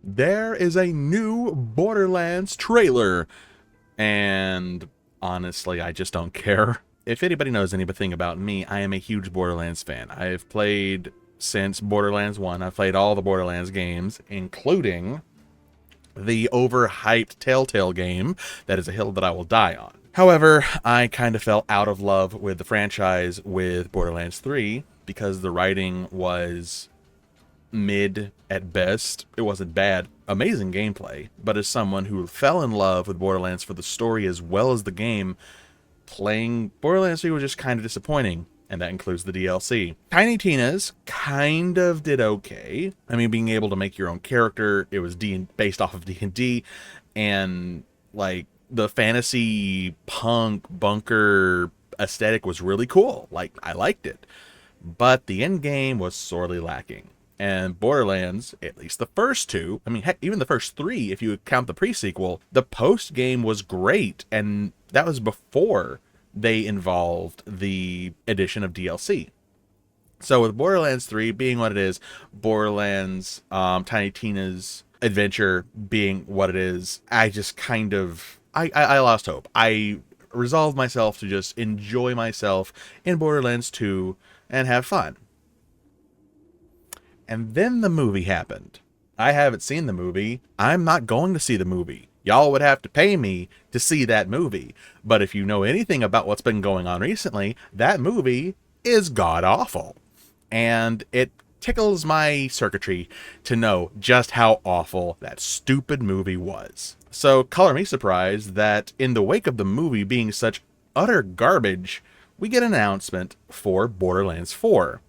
there is a new Borderlands trailer. And honestly, I just don't care. If anybody knows anything about me, I am a huge Borderlands fan. I've played since Borderlands 1. I've played all the Borderlands games, including the overhyped Telltale game that is a hill that I will die on. However, I kind of fell out of love with the franchise with Borderlands 3 because the writing was mid at best. It wasn't bad. Amazing gameplay. But as someone who fell in love with Borderlands for the story as well as the game, playing Borderlands 3 was just kind of disappointing. And that includes the DLC. Tiny Tina's kind of did okay. I mean, being able to make your own character, it was based off of D&D, and like the fantasy punk bunker aesthetic was really cool. Like, I liked it. But the end game was sorely lacking. And Borderlands, at least the first two, I mean, heck, even the first three, if you count the pre-sequel, the post-game was great. And that was before they involved the addition of DLC. So with Borderlands 3 being what it is, Borderlands Tiny Tina's adventure being what it is, I just kind of, I lost hope. I resolved myself to just enjoy myself in Borderlands 2 and have fun. And then the movie happened. I haven't seen the movie. I'm not going to see the movie. Y'all would have to pay me to see that movie. But if you know anything about what's been going on recently, that movie is god-awful. And it tickles my circuitry to know just how awful that stupid movie was. So color me surprised that in the wake of the movie being such utter garbage, we get an announcement for Borderlands 4.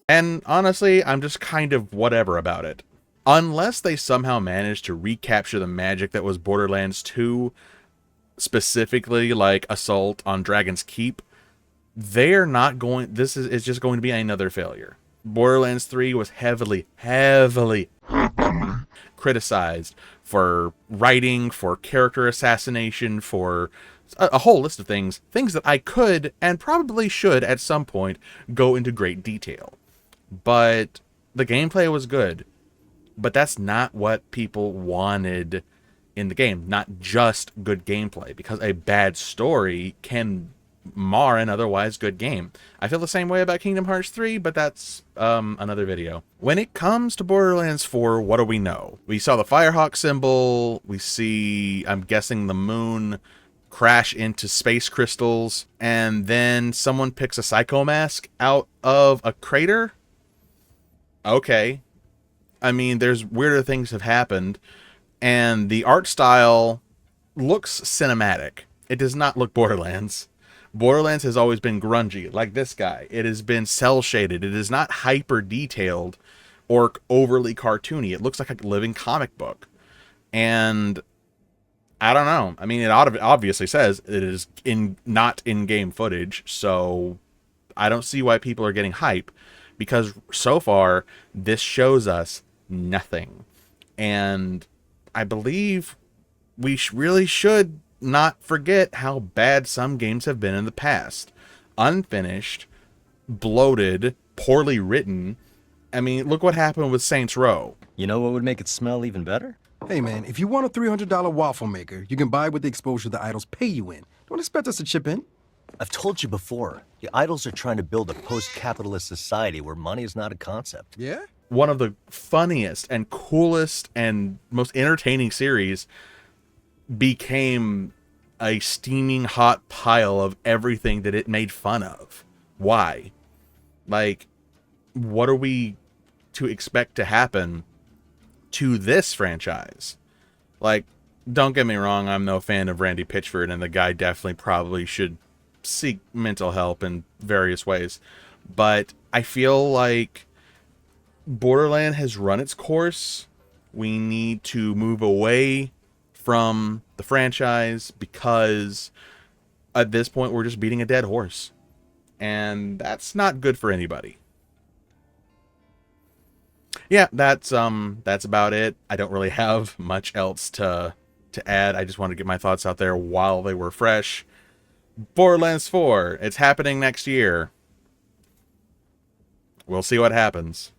And honestly, I'm just kind of whatever about it. Unless they somehow manage to recapture the magic that was Borderlands 2, specifically like Assault on Dragon's Keep, they're not going, this is just going to be another failure. Borderlands 3 was heavily criticized for writing, for character assassination, for a whole list of things that I could and probably should at some point go into great detail. But the gameplay was good. But that's not what people wanted in the game. Not just good gameplay. Because a bad story can mar an otherwise good game. I feel the same way about Kingdom Hearts 3, but that's another video. When it comes to Borderlands 4, what do we know? We saw the Firehawk symbol. We see, I'm guessing, the moon crash into space crystals. And then someone picks a Psycho Mask out of a crater. Okay. I mean, there's weirder things have happened, and the art style looks cinematic. It does not look Borderlands. Borderlands has always been grungy, like this guy. It has been cel-shaded. It is not hyper-detailed or overly cartoony. It looks like a living comic book. And I don't know. I mean, it obviously says it is not in-game footage, so I don't see why people are getting hype, because so far, this shows us nothing. And I believe we really should not forget how bad some games have been in the past. Unfinished, bloated, poorly written. I mean, look what happened with Saints Row. You know what would make it smell even better? Hey man, if you want a $300 waffle maker, you can buy it with the exposure the idols pay you in. Don't expect us to chip in. I've told you before, the idols are trying to build a post-capitalist society where money is not a concept. Yeah? One of the funniest and coolest and most entertaining series became a steaming hot pile of everything that it made fun of. Why? Like, what are we to expect to happen to this franchise? Like, don't get me wrong, I'm no fan of Randy Pitchford, and the guy definitely probably should seek mental help in various ways. But I feel like Borderland has run its course. We need to move away from the franchise because at this point we're just beating a dead horse. And that's not good for anybody. Yeah, that's about it. I don't really have much else to add. I just wanted to get my thoughts out there while they were fresh. Borderlands 4, it's happening next year. We'll see what happens.